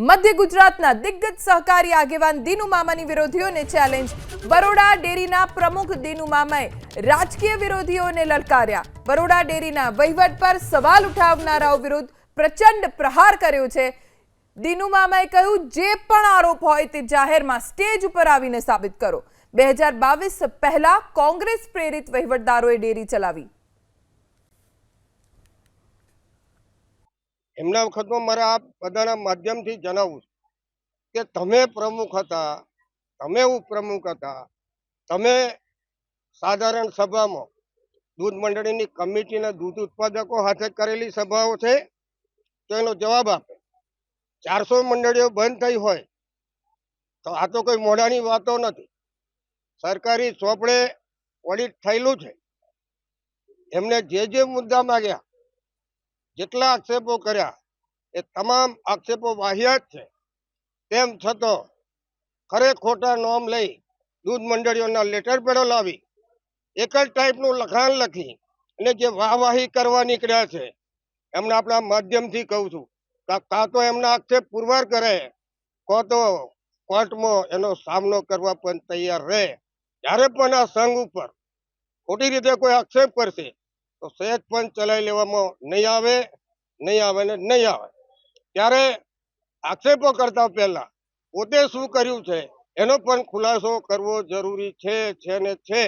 મધ્ય ગુજરાતના દિગ્ગજ સહકારી આગેવાન દીનુ મામાની વિરોધીઓને ચેલેન્જ। બરોડા ડેરીના પ્રમુખ દીનુ મામાએ રાજકીય વિરોધીઓને લલકાર્યા। બરોડા ડેરીના વહીવટ પર સવાલ ઉઠાવનારાઓ વિરુદ્ધ પ્રચંડ પ્રહાર કર્યો છે। દીનુ મામાએ કહ્યું, જે પણ આરોપ હોય તે જાહેરમાં સ્ટેજ ઉપર આવીને સાબિત કરો। 2022 પહેલા કોંગ્રેસ પ્રેરિત વહીવટદારોએ ડેરી ચલાવી। એમના વખતમાં મારે આ બધાના માધ્યમથી જણાવું કે તમે પ્રમુખ હતા, તમે ઉપપ્રમુખ હતા, તમે સાધારણ સભામાં દૂધ મંડળીની કમિટીના દૂધ ઉત્પાદકો સાથે કરેલી સભાઓ છે તો એનો જવાબ આપે। 400 મંડળીઓ બંધ થઈ હોય તો આ તો કોઈ મોઢાની વાતો નથી। સરકારી ચોપડે ઓડિટ થયેલું છે। એમને જે મુદ્દા માંગ્યા, જેટલા આક્ષેપો કર્યા એ તમામ આક્ષેપો વાહિયાત છે। તેમ છતાં ખરે ખોટા નોમ લઈ દૂધ મંડળીઓના લેટર પેડો લાવી એક જ ટાઈપનું લખાણ લખી અને જે વાહવાહી કરવા નીકળ્યા છે એમને આપણા માધ્યમથી કહું છું કે કાં તો એમના આક્ષેપ પુરવાર કરે, કાં તો કોર્ટમાં એનો સામનો કરવા પણ તૈયાર રહે। જ્યારે પણ આ સંઘ ઉપર ખોટી રીતે કોઈ આક્ષેપ કરશે તો સહેજ પણ ચલાવી લેવામાં નહીં આવે ને નહીં આવે। ત્યારે આક્ષેપો કરતા પહેલા પોતે શું કર્યું છે એનો પણ ખુલાસો કરવો જરૂરી છે ને છે।